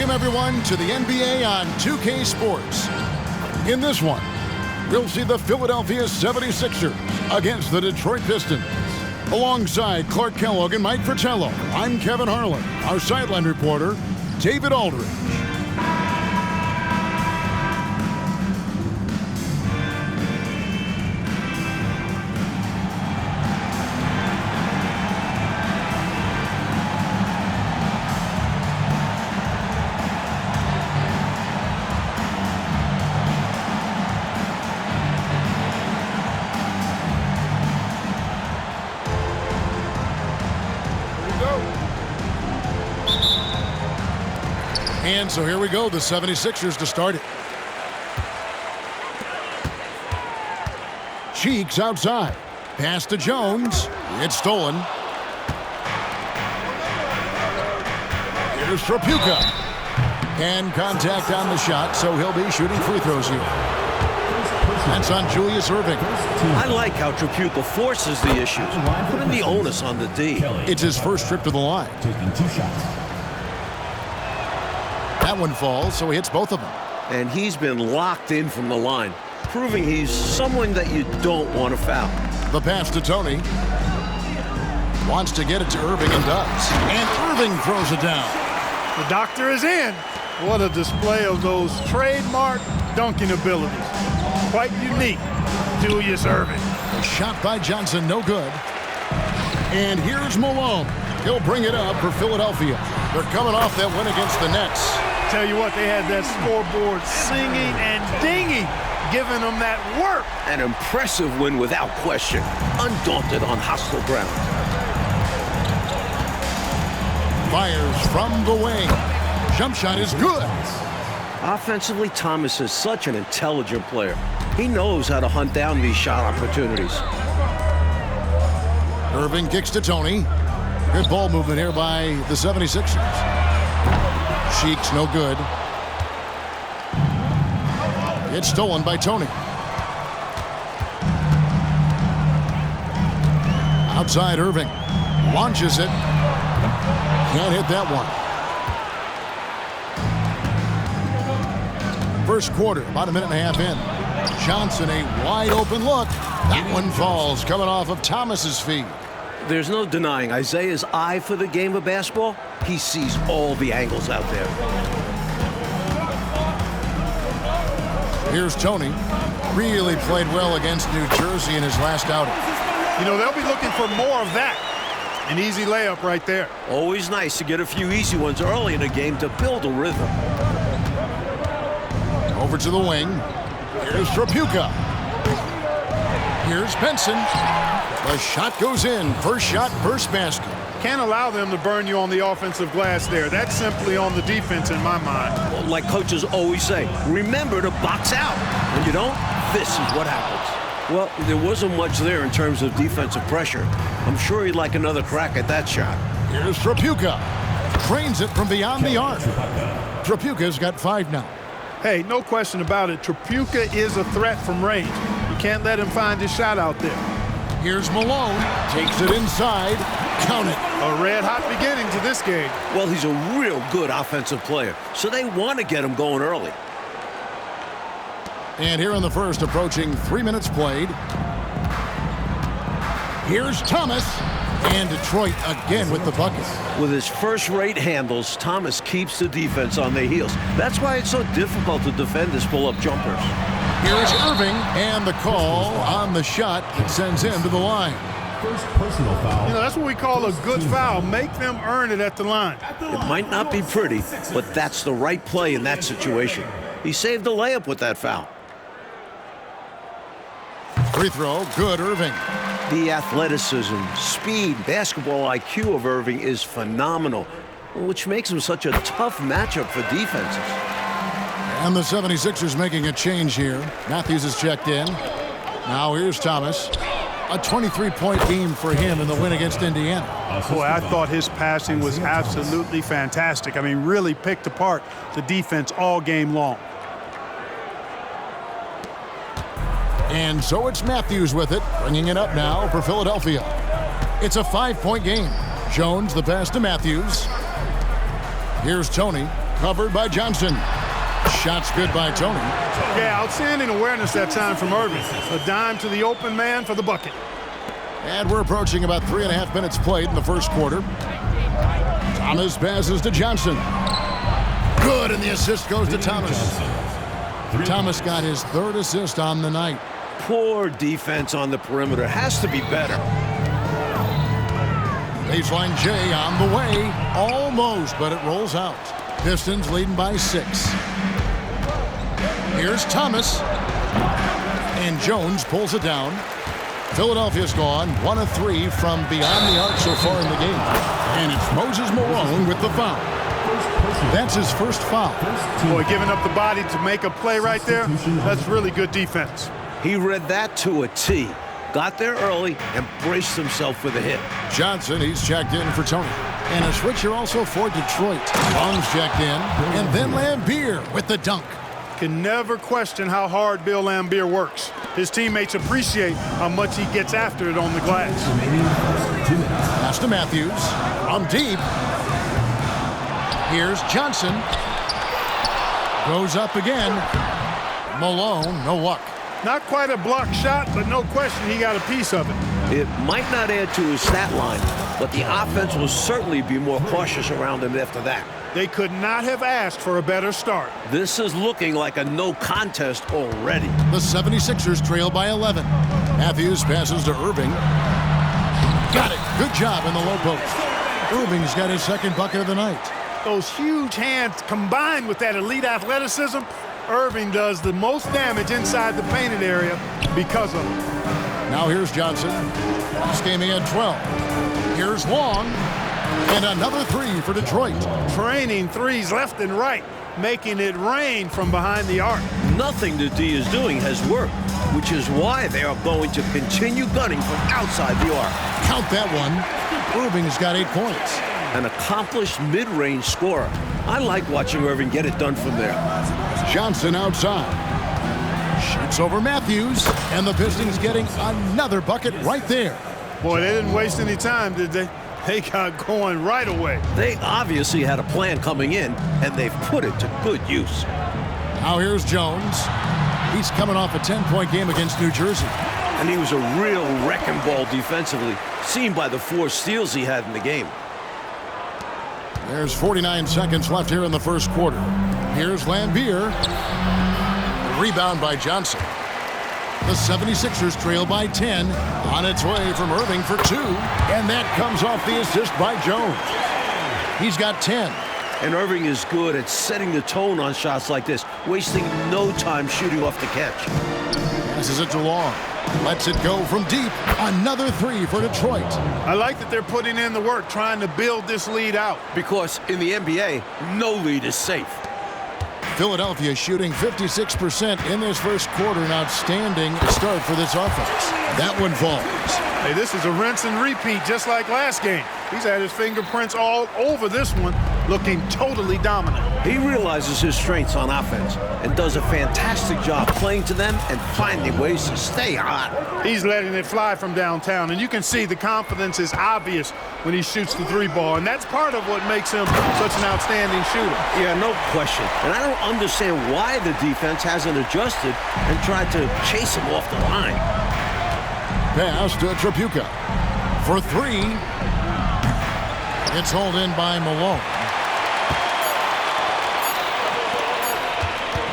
Welcome, everyone, to the NBA on 2K Sports. In this one, we'll see the Philadelphia 76ers against the Detroit Pistons. Alongside Clark Kellogg and Mike Fratello, I'm Kevin Harlan. Our sideline reporter, David Aldridge. And so here we go, the 76ers to start it. Cheeks outside. Pass to Jones. It's stolen. Here's Trapuka. And contact on the shot, so he'll be shooting free throws here. That's on Julius Erving. I like how Trapuka forces the issues, putting the onus on the D. It's his first trip to the line. Taking 2 shots. That one falls, so he hits both of them. And he's been locked in from the line, proving he's someone that you don't want to foul. The pass to Tony. Wants to get it to Erving and does. And Erving throws it down. The doctor is in. What a display of those trademark dunking abilities. Quite unique, Julius Erving. A shot by Johnson, no good. And here's Malone. He'll bring it up for Philadelphia. They're coming off that win against the Nets. Tell you what, they had that scoreboard singing and dinging, giving them that work. An impressive win without question, undaunted on hostile ground. Fires from the wing. Jump shot is good. Offensively, Thomas is such an intelligent player. He knows how to hunt down these shot opportunities. Erving kicks to Tony. Good ball movement here by the 76ers. Cheeks no good. It's stolen by Tony. Outside Erving. Launches it. Can't hit that one. First quarter, about a minute and a half in. Johnson, a wide open look. That one falls, coming off of Thomas's feet. There's no denying Isaiah's eye for the game of basketball. He sees all the angles out there. Here's Tony. Really played well against New Jersey in his last outing. You know, they'll be looking for more of that. An easy layup right there. Always nice to get a few easy ones early in a game to build a rhythm. Over to the wing. Here's Trapuka. Here's Benson. The shot goes in. First shot, first basket. Can't allow them to burn you on the offensive glass there. That's simply on the defense in my mind. Well, like coaches always say, remember to box out. When you don't, this is what happens. Well, there wasn't much there in terms of defensive pressure. I'm sure he'd like another crack at that shot. Here's Trapuka. Trains it from beyond the arc. Trapuka's got 5 now. Hey, no question about it. Trapuka is a threat from range. You can't let him find his shot out there. Here's Malone. Takes it inside. Count it. A red-hot beginning to this game. Well, he's a real good offensive player, so they want to get him going early. And here in the first, approaching 3 minutes played. Here's Thomas. And Detroit again with the bucket. With his first-rate handles, Thomas keeps the defense on their heels. That's why it's so difficult to defend his pull-up jumpers. Here is Erving, and the call on the shot that sends him to the line. First personal foul. You know, that's what we call a good foul. Make them earn it at the line. It might not be pretty, but that's the right play in that situation. He saved the layup with that foul. Free throw, good, Erving. The athleticism, speed, basketball IQ of Erving is phenomenal, which makes him such a tough matchup for defenses. And the 76ers making a change here. Matthews is checked in. Now here's Thomas. A 23-point game for him in the win against Indiana. Boy, I thought his passing was absolutely fantastic. I mean, really picked apart the defense all game long. And so it's Matthews with it, bringing it up now for Philadelphia. It's a 5-point game. Jones the pass to Matthews. Here's Tony. Covered by Johnson. Shots good by Tony. Yeah, outstanding awareness that time from Irving. A dime to the open man for the bucket. And we're approaching about 3.5 minutes played in the first quarter. Thomas passes to Johnson. Good, and the assist goes to Thomas. Thomas got his 3rd assist on the night. Poor defense on the perimeter. Has to be better. Baseline J on the way. Almost, but it rolls out. Pistons leading by 6. Here's Thomas. And Jones pulls it down. Philadelphia's gone 1 of 3 from beyond the arc so far in the game. And it's Moses Malone with the foul. That's his first foul. Boy, giving up the body to make a play right there, that's really good defense. He read that to a T. Got there early and braced himself for the hit. Johnson, he's checked in for Tony. And a switcher also for Detroit. Long's checked in. And then Lambier with the dunk. Can never question how hard Bill Lambier works. His teammates appreciate how much he gets after it on the glass. Pass to Matthews. From deep. Here's Johnson. Goes up again. Malone, no luck. Not quite a block shot, but no question he got a piece of it. It might not add to his stat line, but the offense will certainly be more cautious around him after that. They could not have asked for a better start. This is looking like a no contest already. The 76ers trail by 11. Matthews passes to Irving. Got it. Good job in the low post. Irving's got his 2nd bucket of the night. Those huge hands combined with that elite athleticism, Irving does the most damage inside the painted area because of it. Now here's Johnson. This game he had 12. Here's Long. And another 3 for Detroit. Training threes left and right, making it rain from behind the arc. Nothing that D is doing has worked, which is why they are going to continue gunning from outside the arc. Count that one. Irving's got 8 points. An accomplished mid-range scorer. I like watching Irving get it done from there. Johnson outside. Shoots over Matthews. And the Pistons getting another bucket right there. Boy, they didn't waste any time, did they? They got going right away. They obviously had a plan coming in, and they've put it to good use. Now here's Jones. He's coming off a 10-point game against New Jersey. And he was a real wrecking ball defensively, seen by the 4 steals he had in the game. There's 49 seconds left here in the first quarter. Here's Lambier. Rebound by Johnson. The 76ers trail by 10. On its way from Irving for 2. And that comes off the assist by Jones. He's got 10. And Irving is good at setting the tone on shots like this, wasting no time shooting off the catch. Passes it to Long. Lets it go from deep. Another 3 for Detroit. I like that they're putting in the work trying to build this lead out. Because in the NBA, no lead is safe. Philadelphia shooting 56% in this first quarter. An outstanding start for this offense. That one falls. Hey, this is a rinse and repeat just like last game. He's had his fingerprints all over this one, looking totally dominant. He realizes his strengths on offense and does a fantastic job playing to them and finding ways to stay hot. He's letting it fly from downtown, and you can see the confidence is obvious when he shoots the 3-ball, and that's part of what makes him such an outstanding shooter. Yeah, no question. And I don't understand why the defense hasn't adjusted and tried to chase him off the line. Pass to Tripucka for 3. It's hauled in by Malone.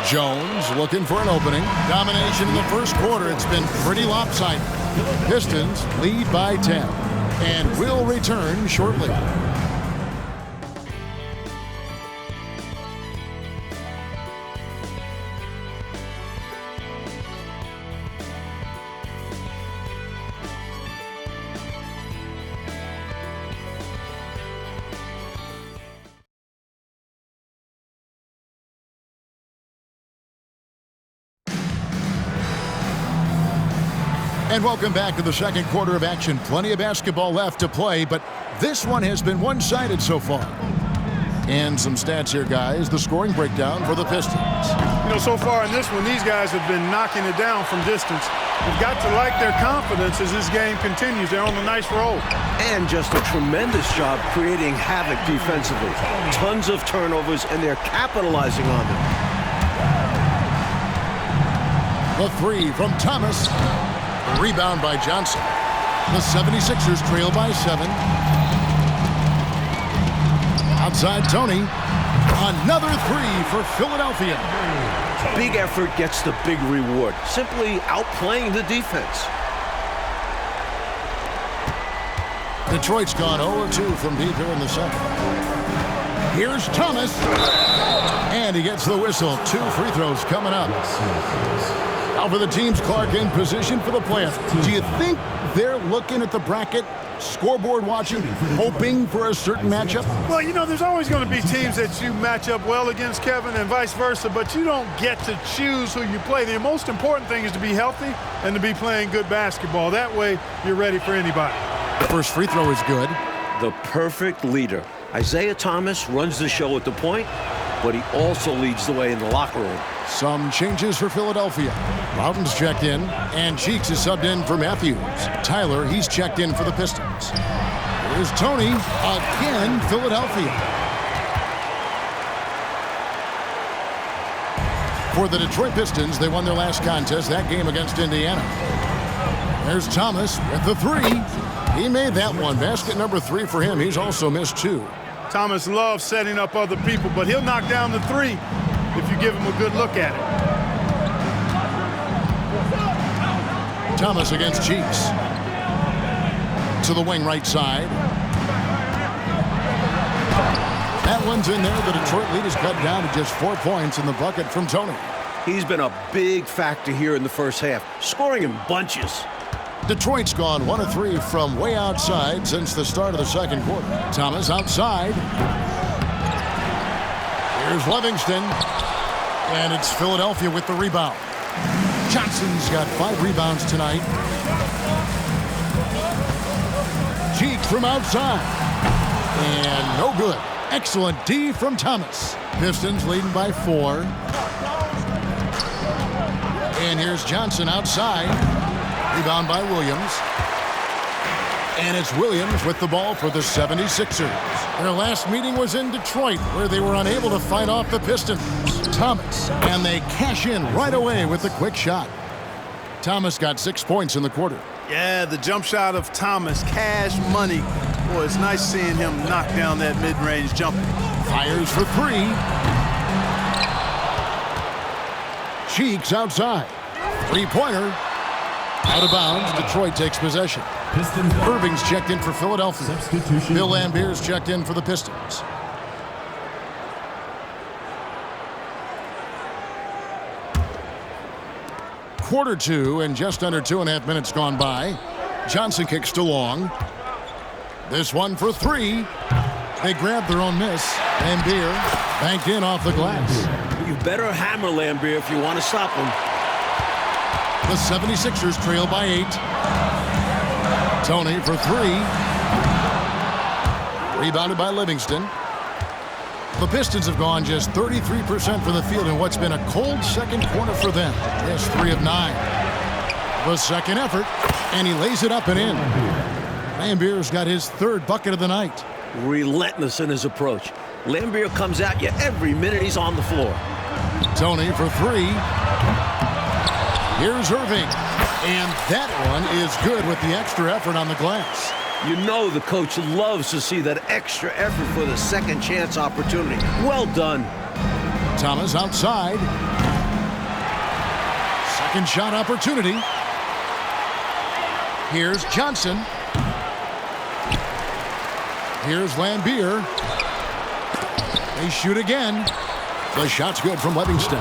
Jones looking for an opening. Domination in the first quarter. It's been pretty lopsided. Pistons lead by 10. And will return shortly. And welcome back to the second quarter of action. Plenty of basketball left to play, but this one has been one-sided so far. And some stats here, guys. The scoring breakdown for the Pistons. You know, so far in this one, these guys have been knocking it down from distance. You've got to like their confidence as this game continues. They're on a nice roll. And just a tremendous job creating havoc defensively. Tons of turnovers, and they're capitalizing on them. The three from Thomas. The rebound by Johnson. The 76ers trail by 7. Outside Tony. Another three for Philadelphia. Big effort gets the big reward. Simply outplaying the defense. Detroit's gone 0-2 from deep here in the second. Here's Thomas. And he gets the whistle. 2 free throws coming up. Now for the teams, Clark, in position for the playoffs. Do you think they're looking at the bracket, scoreboard watching, hoping for a certain matchup? Well, you know, there's always going to be teams that you match up well against, Kevin, and vice versa, but you don't get to choose who you play. The most important thing is to be healthy and to be playing good basketball. That way, you're ready for anybody. The first free throw is good. The perfect leader. Isaiah Thomas runs the show at the point, but he also leads the way in the locker room. Some changes for Philadelphia. Loudon's checked in, and Cheeks is subbed in for Matthews. Tyler, he's checked in for the Pistons. Here's Tony, again, Philadelphia. For the Detroit Pistons, they won their last contest, that game against Indiana. There's Thomas with the three. He made that one. Basket number 3 for him. He's also missed 2. Thomas loves setting up other people, but he'll knock down the 3 if you give him a good look at it. Thomas against Cheeks. To the wing right side. That one's in there. The Detroit lead is cut down to just 4 points in the bucket from Tony. He's been a big factor here in the first half, scoring in bunches. Detroit's gone 1 of 3 from way outside since the start of the second quarter. Thomas outside. Here's Livingston. And it's Philadelphia with the rebound. Johnson's got 5 rebounds tonight. Cheek from outside. And no good. Excellent D from Thomas. Pistons leading by 4. And here's Johnson outside. Rebound by Williams. And it's Williams with the ball for the 76ers. Their last meeting was in Detroit, where they were unable to fight off the Pistons. Thomas, and they cash in right away with the quick shot. Thomas got 6 points in the quarter. Yeah, the jump shot of Thomas, cash money. Boy, it's nice seeing him knock down that mid-range jumper. Fires for 3. Cheeks outside. 3-pointer. Out of bounds. Detroit takes possession. Pistons. Irving's checked in for Philadelphia. Substitution. Bill Lambier's checked in for the Pistons. Quarter 2 and just under 2.5 minutes gone by. Johnson kicks to Long. This one for 3. They grab their own miss. Lambier banked in off the glass. You better hammer Lambier if you want to stop him. The 76ers trail by 8. Tony for 3. Rebounded by Livingston. The Pistons have gone just 33% from the field in what's been a cold second quarter for them. Yes, 3 of 9. The second effort, and he lays it up and in. Lambier's got his 3rd bucket of the night. Relentless in his approach. Lambier comes at you every minute he's on the floor. Tony for 3. Here's Irving. And that one is good with the extra effort on the glass. You know the coach loves to see that extra effort for the second chance opportunity. Well done. Thomas outside. Second shot opportunity. Here's Johnson. Here's Lambier. They shoot again. The shot's good from Livingston.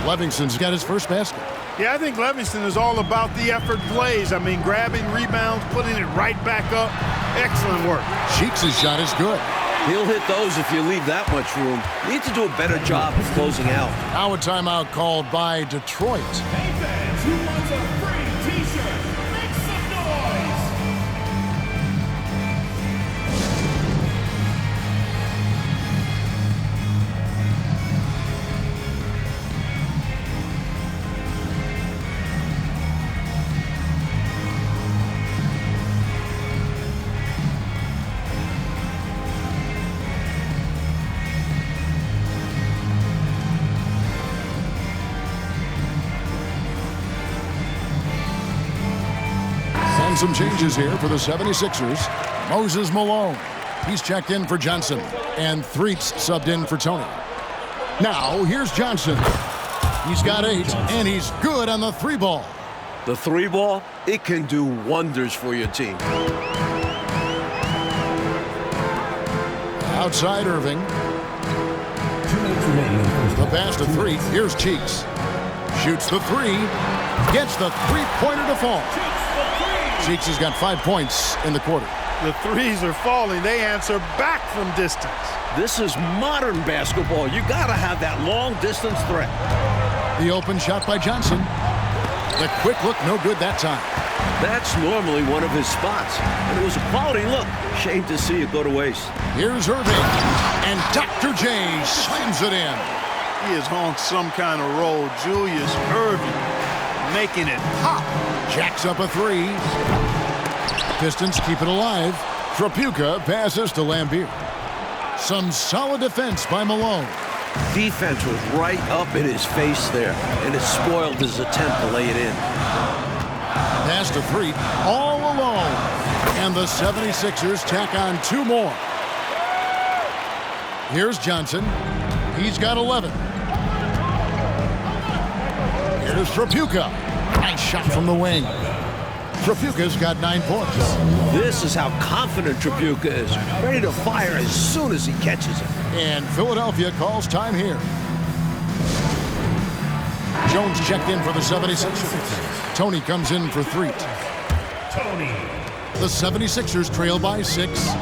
Livingston's got his first basket. Yeah, I think Livingston is all about the effort plays. I mean, grabbing rebounds, putting it right back up. Excellent work. Cheeks' shot is good. He'll hit those if you leave that much room. You need to do a better job of closing out. Now a timeout called by Detroit. Hey fans, who wants a free t-shirt? Make some noise! 1 Some changes here for the 76ers. Moses Malone. He's checked in for Johnson. And Threets subbed in for Tony. Now, here's Johnson. He's got 8, and he's good on the 3 ball. The 3 ball, it can do wonders for your team. Outside Irving. The pass to 3. Here's Cheeks. Shoots the 3. Gets the 3-pointer to fall. Cheeks has got 5 points in the quarter. The threes are falling. They answer back from distance. This is modern basketball. You got to have that long-distance threat. The open shot by Johnson. The quick look, no good that time. That's normally one of his spots. And it was a quality look. Shame to see it go to waste. Here's Irving. And Dr. J slams it in. He is on some kind of roll. Julius Irving making it pop. Jacks up a 3. Pistons keep it alive. Trapuka passes to Lambeer. Some solid defense by Malone. Defense was right up in his face there, and it spoiled his attempt to lay it in. Pass to 3, all alone. And the 76ers tack on 2 more. Here's Johnson. He's got 11. Here's Trapuka. Nice shot from the wing. Trapuka's got 9 points. This is how confident Trapuka is. Ready to fire as soon as he catches it. And Philadelphia calls time here. Jones checked in for the 76ers. Tony comes in for 3. Tony. The 76ers trail by 6.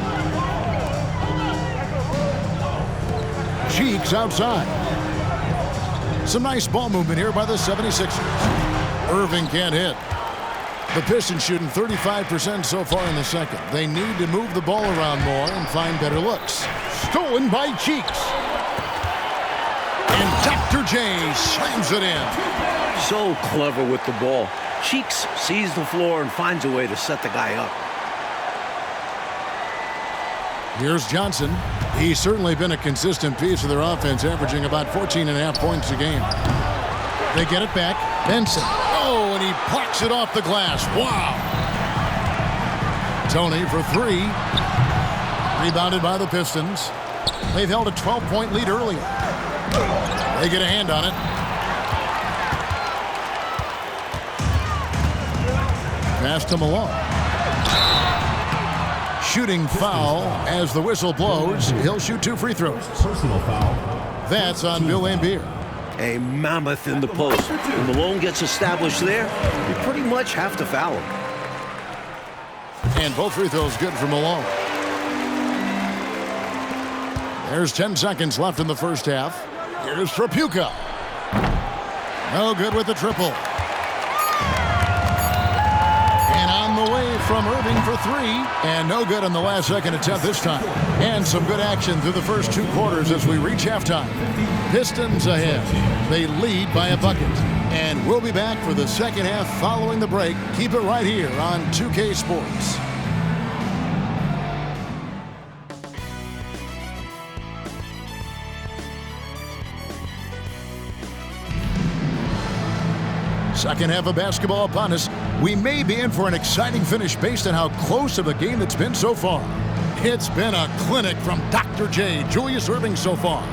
Cheeks outside. Some nice ball movement here by the 76ers. Irving can't hit. The Pistons shooting 35% so far in the second. They need to move the ball around more and find better looks. Stolen by Cheeks. And Dr. J slams it in. So clever with the ball. Cheeks sees the floor and finds a way to set the guy up. Here's Johnson. He's certainly been a consistent piece of their offense, averaging about 14.5 points a game. They get it back. Benson. Oh, and he plucks it off the glass. Wow. Tony for 3. Rebounded by the Pistons. They've held a 12-point lead earlier. They get a hand on it. Pass to Malone. Shooting foul as the whistle blows. He'll shoot 2 free throws. Personal foul. That's on Bill Lambeer. A mammoth in the post. When Malone gets established there, you pretty much have to foul him. And both free throws good for Malone. There's 10 seconds left in the first half. Here's Trapuka. No good with the triple. And on the way from Irving for 3. And no good on the last second attempt this time. And some good action through the first 2 quarters as we reach halftime. Pistons ahead. They lead by a bucket. And we'll be back for the second half following the break. Keep it right here on 2K Sports. Second half of basketball upon us. We may be in for an exciting finish based on how close of a game it's been so far. It's been a clinic from Dr. J, Julius Irving so far.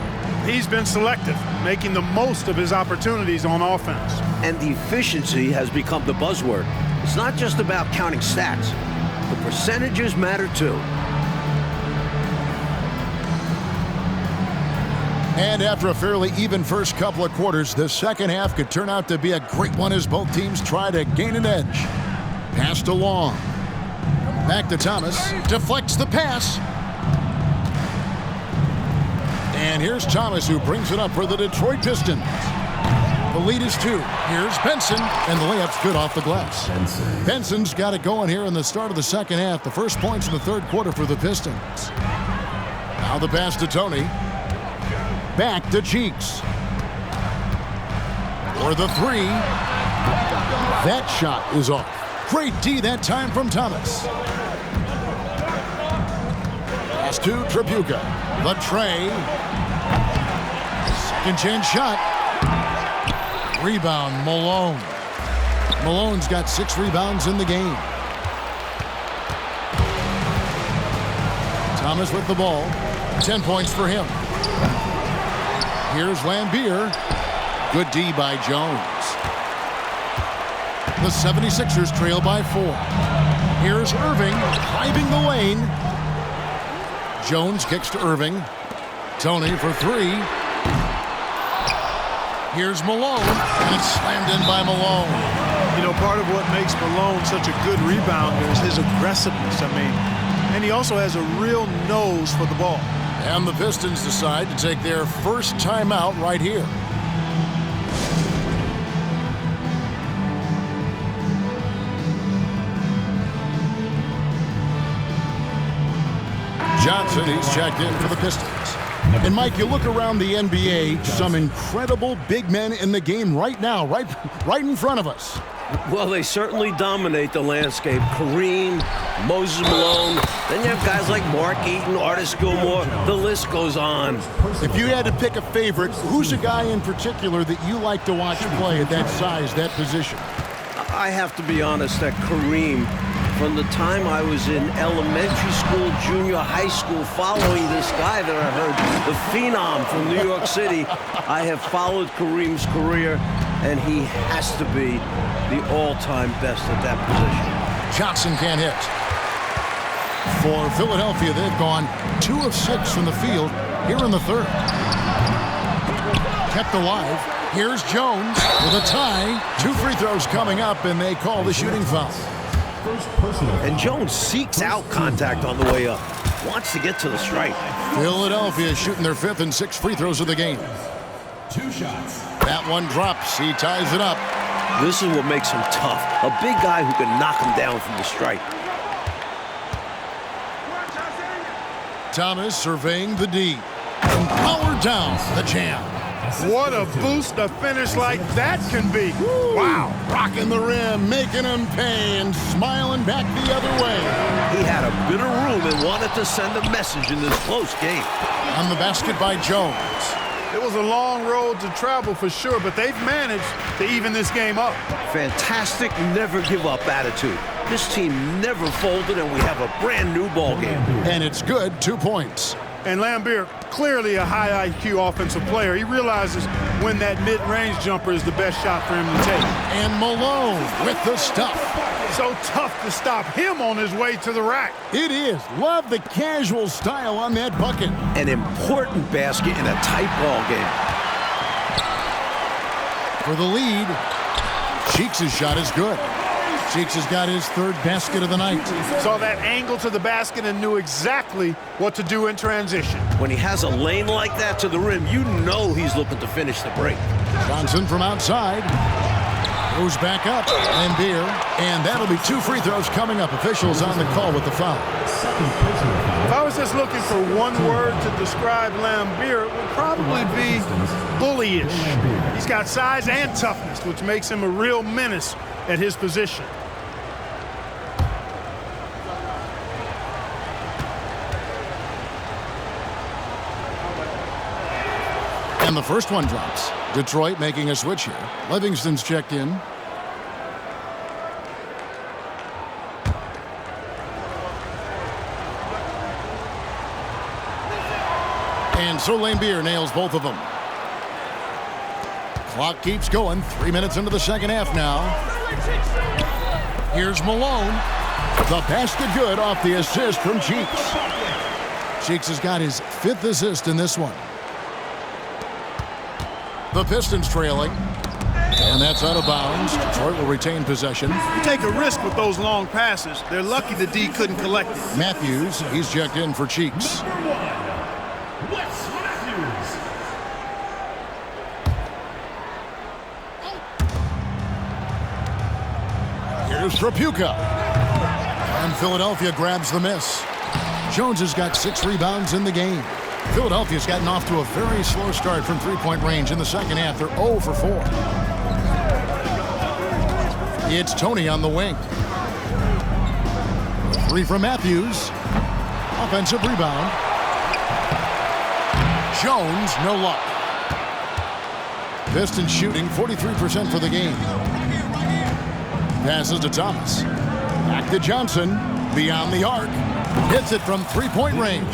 He's been selective, making the most of his opportunities on offense. And the efficiency has become the buzzword. It's not just about counting stats. The percentages matter too. And after a fairly even first couple of quarters, the second half could turn out to be a great one as both teams try to gain an edge. Pass to Long. Back to Thomas. Deflects the pass. And here's Thomas, who brings it up for the Detroit Pistons. The lead is 2. Here's Benson, and the layup's good off the glass. Benson's got it going here in the start of the second half. The first points in the third quarter for the Pistons. Now the pass to Tony. Back to Cheeks. For the 3. That shot is off. Great D that time from Thomas. Pass to Trapuka. The tray. Second chance shot. Rebound, Malone. Malone's got 6 rebounds in the game. Thomas with the ball. 10 points for him. Here's Lambier. Good D by Jones. The 76ers trail by 4. Here's Irving driving the lane. Jones kicks to Irving. Tony for 3. Here's Malone, and it's slammed in by Malone. You know, part of what makes Malone such a good rebounder is his aggressiveness. And he also has a real nose for the ball. And the Pistons decide to take their first timeout right here. Johnson, he's checked in for the Pistons. And Mike, you look around the NBA, some incredible big men in the game right now, right in front of us. Well, they certainly dominate the landscape. Kareem, Moses Malone. Then you have guys like Mark Eaton, Artis Gilmore. The list goes on. If you had to pick a favorite, who's a guy in particular that you like to watch play at that size, that position? I have to be honest that Kareem, from the time I was in elementary school, junior high school, following this guy that I heard, the phenom from New York City, I have followed Kareem's career, and he has to be the all-time best at that position. Johnson can't hit. For Philadelphia, they've gone 2 of 6 from the field here in the third. Kept alive. Here's Jones with a tie. 2 free throws coming up, and they call the shooting foul. And Jones seeks out contact on the way up. Wants to get to the stripe. Philadelphia shooting their 5th and 6th free throws of the game. 2 shots. That one drops. He ties it up. This is what makes him tough. A big guy who can knock him down from the stripe. Thomas surveying the D. And powered down the jam. What a boost a finish like that can be. Wow. Rocking the rim, making him pay, and smiling back the other way. He had a bit of room and wanted to send a message in this close game. On the basket by Jones. It was a long road to travel for sure, but they've managed to even this game up. Fantastic never give up attitude. This team never folded, and we have a brand new ball game. And it's good. 2 points. And Lambier, clearly a high IQ offensive player. He realizes when that mid-range jumper is the best shot for him to take. And Malone with the stuff. So tough to stop him on his way to the rack. It is. Love the casual style on that bucket. An important basket in a tight ball game. For the lead, Cheeks' shot is good. Cheeks has got his 3rd basket of the night. Saw that angle to the basket and knew exactly what to do in transition. When he has a lane like that to the rim, you know he's looking to finish the break. Johnson from outside. Goes back up. Lambier. And that'll be 2 free throws coming up. Officials on the call with the foul. If I was just looking for one word to describe Lambier, it would probably be bullyish. He's got size and toughness, which makes him a real menace at his position. And the first one drops. Detroit making a switch here. Livingston's checked in. And so Lambier nails both of them. Clock keeps going. 3 minutes into the second half now. Here's Malone. The basket good off the assist from Cheeks. Cheeks has got his 5th assist in this one. The Pistons trailing. And that's out of bounds. Detroit will retain possession. You take a risk with those long passes. They're lucky the D couldn't collect it. Matthews, he's checked in for Cheeks. Here's Trapuka. And Philadelphia grabs the miss. Jones has got 6 rebounds in the game. Philadelphia's gotten off to a very slow start from 3-point range in the second half. They're 0 for 4. It's Tony on the wing. 3 from Matthews. Offensive rebound. Jones, no luck. Pistons shooting 43% for the game. Passes to Thomas. Back to Johnson. Beyond the arc. Hits it from three-point range.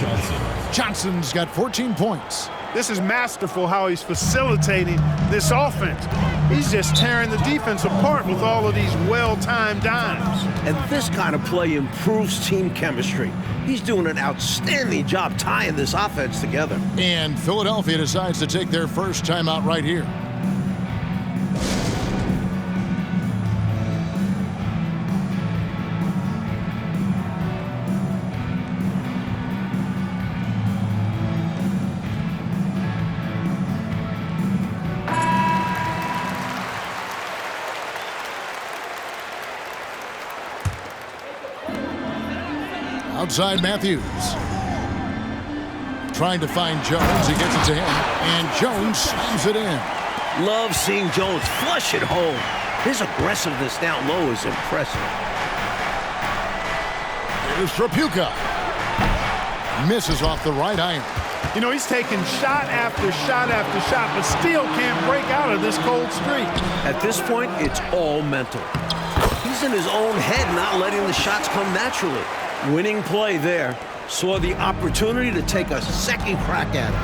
Johnson's got 14 points. This is masterful how he's facilitating this offense. He's just tearing the defense apart with all of these well-timed dimes. And this kind of play improves team chemistry. He's doing an outstanding job tying this offense together. And Philadelphia decides to take their first timeout right here. Outside Matthews. Trying to find Jones. He gets it to him. And Jones slams it in. Love seeing Jones flush it home. His aggressiveness down low is impressive. Here's Trapuka. Misses off the right iron. You know, he's taking shot after shot after shot, but still can't break out of this cold streak. At this point, it's all mental. He's in his own head, not letting the shots come naturally. Winning play there. Saw the opportunity to take a second crack at it.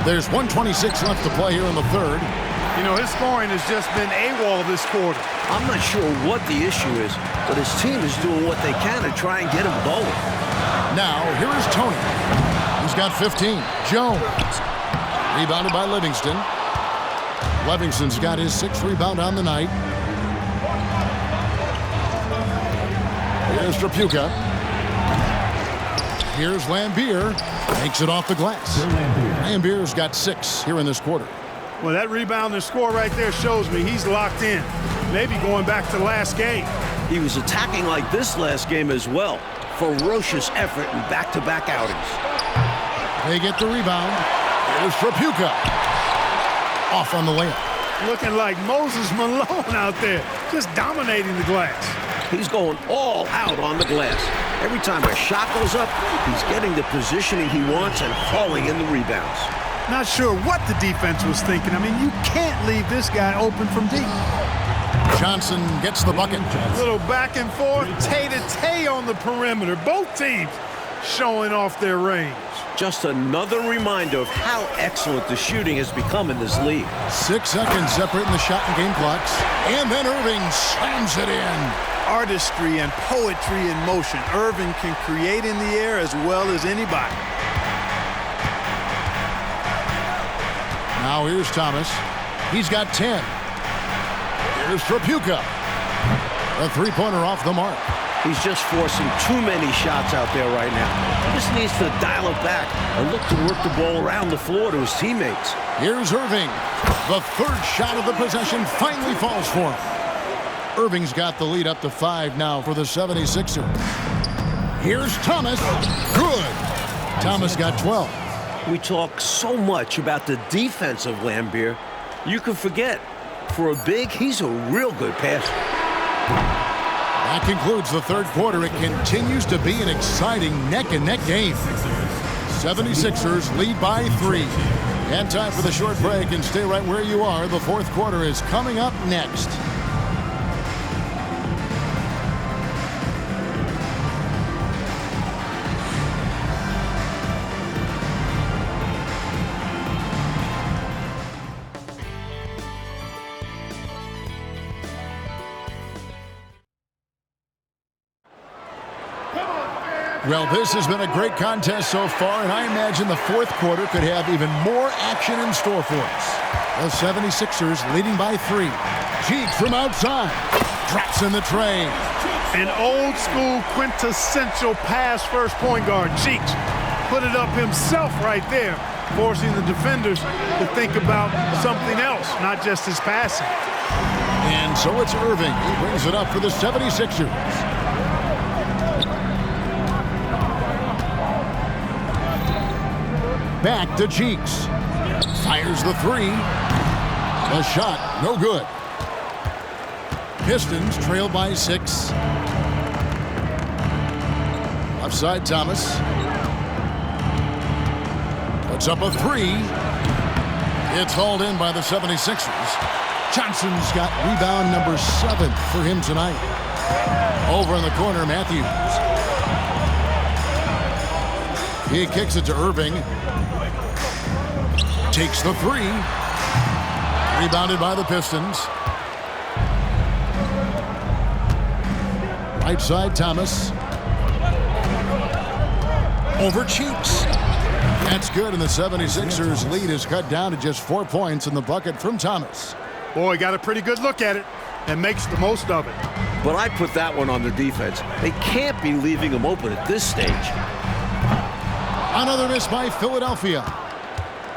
There's 1:26 left to play here in the third. You know, his scoring has just been AWOL this quarter. I'm not sure what the issue is, but his team is doing what they can to try and get him going. Now, here is Tony. He's got 15. Jones. Rebounded by Livingston. Livingston's got his 6th rebound on the night. Here's Trapuka. Here's Lambier. Takes it off the glass. Lambier's got 6 here in this quarter. Well, that rebound and score right there shows me he's locked in. Maybe going back to last game. He was attacking like this last game as well. Ferocious effort in back-to-back outings. They get the rebound. Here's Trapuka. Off on the layup. Looking like Moses Malone out there, just dominating the glass. He's going all out on the glass. Every time a shot goes up, he's getting the positioning he wants and hauling in the rebounds. Not sure what the defense was thinking. I mean, you can't leave this guy open from deep. Johnson gets the bucket. A little back and forth, tay-to-tay on the perimeter. Both teams showing off their range. Just another reminder of how excellent the shooting has become in this league. 6 seconds separating the shot and game clocks. And then Irving slams it in. Artistry and poetry in motion. Irving can create in the air as well as anybody. Now here's Thomas. He's got 10. Here's Trapuka. A three-pointer off the mark. He's just forcing too many shots out there right now. He just needs to dial it back and look to work the ball around the floor to his teammates. Here's Irving. The 3rd shot of the possession finally falls for him. Irving's got the lead up to 5 now for the 76ers. Here's Thomas. Good. Thomas got 12. We talk so much about the defense of Lambier. You can forget, for a big, he's a real good passer. That concludes the third quarter. It continues to be an exciting neck-and-neck game. 76ers lead by 3. And time for the short break, and stay right where you are. The fourth quarter is coming up next. Well, this has been a great contest so far, and I imagine the fourth quarter could have even more action in store for us. The 76ers leading by 3. Cheeks from outside. Drops in the tray. An old-school quintessential pass-first point guard. Cheeks put it up himself right there, forcing the defenders to think about something else, not just his passing. And so it's Irving who brings it up for the 76ers. Back to Cheeks. Fires the 3. The shot, no good. Pistons trail by 6. Left side, Thomas. Puts up a 3. It's hauled in by the 76ers. Johnson's got rebound number 7 for him tonight. Over in the corner, Matthews. He kicks it to Irving. Takes the three. Rebounded by the Pistons. Right side, Thomas. Over Cheeks. That's good, and the 76ers lead is cut down to just 4 points in the bucket from Thomas. Boy, got a pretty good look at it and makes the most of it. But I put that one on the defense. They can't be leaving him open at this stage. Another miss by Philadelphia.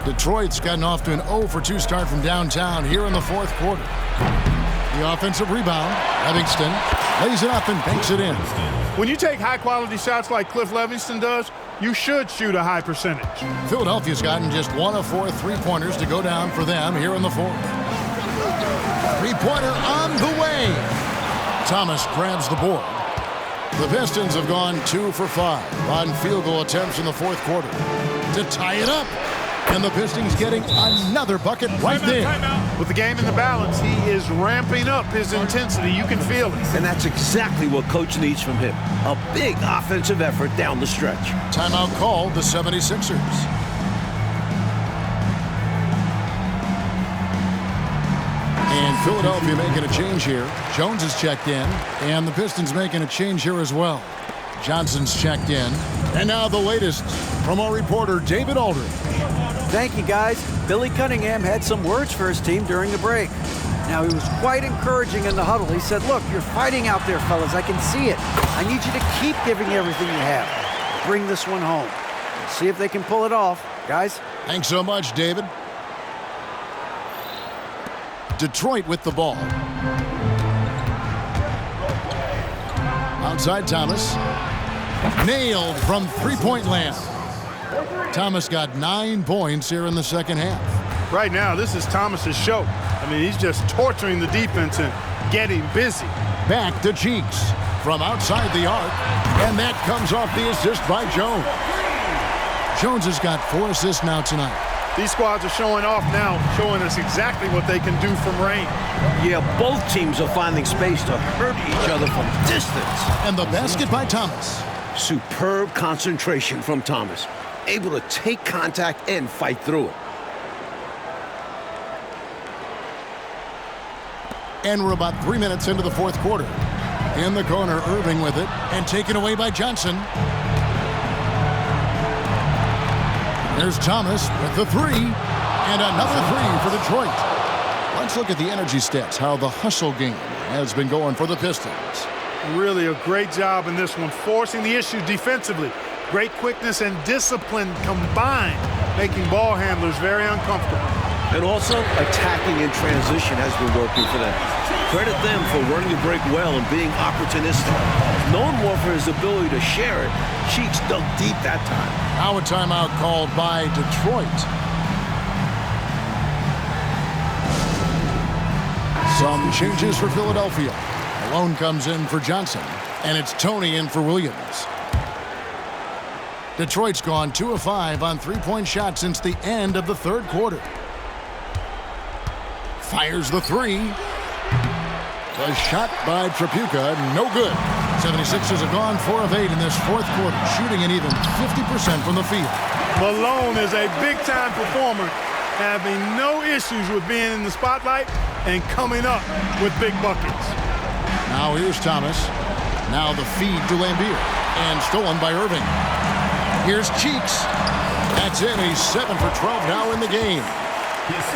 Detroit's gotten off to an 0-for-2 start from downtown here in the fourth quarter. The offensive rebound. Livingston lays it up and banks it in. When you take high-quality shots like Cliff Livingston does, you should shoot a high percentage. Philadelphia's gotten just 1 of 4 3-pointers to go down for them here in the fourth. Three-pointer on the way. Thomas grabs the board. The Pistons have gone 2 for 5 on field goal attempts in the fourth quarter to tie it up. And the Pistons getting another bucket right there. With the game in the balance, he is ramping up his intensity. You can feel it. And that's exactly what Coach needs from him. A big offensive effort down the stretch. Timeout called the 76ers. And Philadelphia making a change here. Jones is checked in. And the Pistons making a change here as well. Johnson's checked in. And now the latest from our reporter, David Aldridge. Thank you, guys. Billy Cunningham had some words for his team during the break. Now, he was quite encouraging in the huddle. He said, look, you're fighting out there, fellas. I can see it. I need you to keep giving everything you have. Bring this one home. See if they can pull it off. Guys? Thanks so much, David. Detroit with the ball. Outside Thomas. Nailed from three-point land. Thomas got 9 points here in the second half. Right now, this is Thomas's show. I mean, he's just torturing the defense and getting busy. Back to Cheeks from outside the arc, and that comes off the assist by Jones. Jones has got 4 assists now tonight. These squads are showing off now, showing us exactly what they can do from range. Yeah, both teams are finding space to hurt each other from distance. And the basket by Thomas. Superb concentration from Thomas. Able to take contact and fight through it. And we're about 3 minutes into the fourth quarter. In the corner, Irving with it, and taken away by Johnson. There's Thomas with the three, and another three for Detroit. Let's look at the energy stats, how the hustle game has been going for the Pistons. Really a great job in this one, forcing the issue defensively. Great quickness and discipline combined, making ball handlers very uncomfortable. And also, attacking in transition has been working for them. Credit them for running the break well and being opportunistic. Known more for his ability to share it, Cheeks dug deep that time. Now a timeout called by Detroit. Some changes for Philadelphia. Malone comes in for Johnson, and it's Tony in for Williams. Detroit's gone 2 of 5 on three-point shots since the end of the third quarter. Fires the three. The shot by Tripucka, no good. 76ers have gone 4 of 8 in this fourth quarter, shooting an even 50% from the field. Malone is a big-time performer, having no issues with being in the spotlight and coming up with big buckets. Now here's Thomas. Now the feed to Lambeer, and stolen by Irving. Here's Cheeks. That's it. He's 7 for 12 now in the game.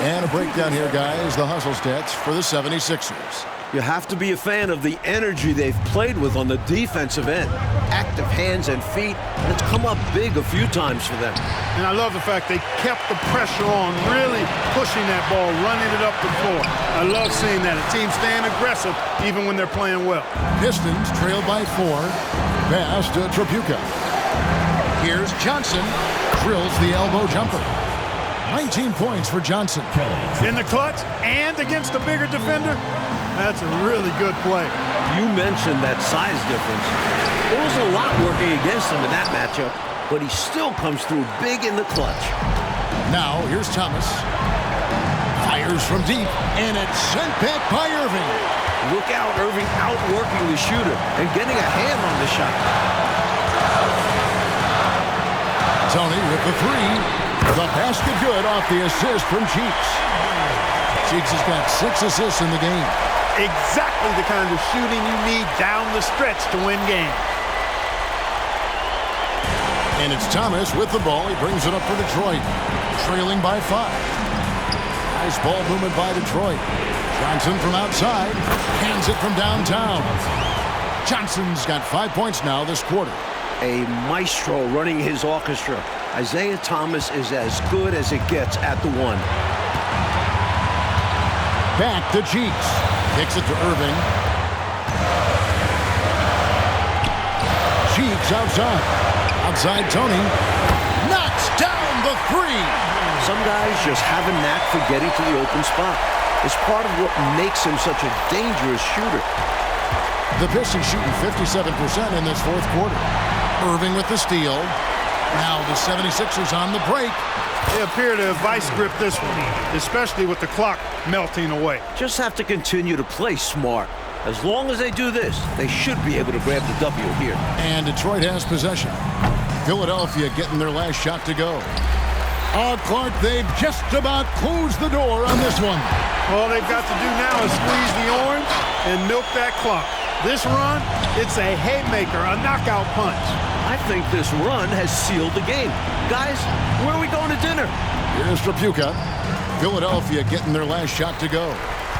And a breakdown here, guys. The hustle stats for the 76ers. You have to be a fan of the energy they've played with on the defensive end. Active hands and feet, and it's come up big a few times for them. And I love the fact they kept the pressure on, really pushing that ball, running it up the floor. I love seeing that. A team staying aggressive even when they're playing well. Pistons trailed by 4. Pass to Tripucka. Here's Johnson. Drills the elbow jumper. 19 points for Johnson. In the clutch and against a bigger defender, that's a really good play. You mentioned that size difference. There was a lot working against him in that matchup, but he still comes through big in the clutch. Now here's Thomas. Fires from deep, and it's sent back by Irving. Look out, Irving outworking the shooter and getting a hand on the shot. Tony with the three. The basket good off the assist from Cheeks. Cheeks has got 6 assists in the game. Exactly the kind of shooting you need down the stretch to win games. And it's Thomas with the ball. He brings it up for Detroit, trailing by 5. Nice ball movement by Detroit. Johnson from outside, hands it from downtown. Johnson's got 5 points now this quarter. A maestro running his orchestra. Isaiah Thomas is as good as it gets at the one. Back to Cheeks. Kicks it to Irving. Cheeks outside. Outside Tony. Knocks down the three. Some guys just have a knack for getting to the open spot. It's part of what makes him such a dangerous shooter. The Pistons shooting 57% in this fourth quarter. Irving with the steal. Now the 76ers on the break. They appear to have vice grip this one, especially with the clock melting away. Just have to continue to play smart. As long as they do this, they should be able to grab the W here. And Detroit has possession. Philadelphia getting their last shot to go. Clark, they've just about closed the door on this one. All they've got to do now is squeeze the orange and milk that clock. This run, it's a haymaker, a knockout punch. I think this run has sealed the game. Guys, where are we going to dinner? Here's Trapuka. Philadelphia getting their last shot to go.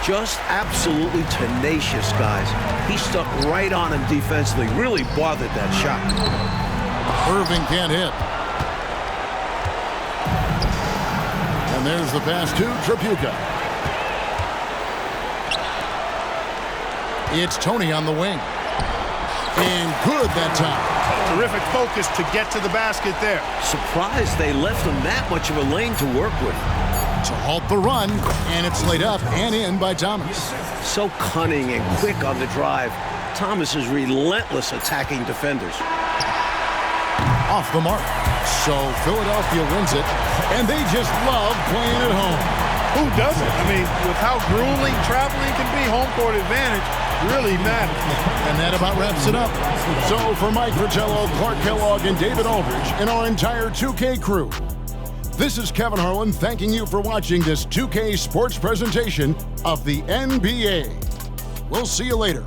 Just absolutely tenacious, guys. He stuck right on him defensively. Really bothered that shot. Irving can't hit. And there's the pass to Trapuka. It's Tony on the wing. And good that time. Terrific focus to get to the basket there. Surprised they left him that much of a lane to work with. To halt the run, and it's laid up and in by Thomas. So cunning and quick on the drive. Thomas is relentless attacking defenders. Off the mark. So Philadelphia wins it, and they just love playing at home. Who doesn't? I mean, with how grueling traveling can be, home court advantage really matters. And that about wraps it up. So for Mike Fratello, Clark Kellogg, and David Aldridge, and our entire 2K crew, this is Kevin Harlan thanking you for watching this 2K Sports presentation of the NBA. We'll see you later.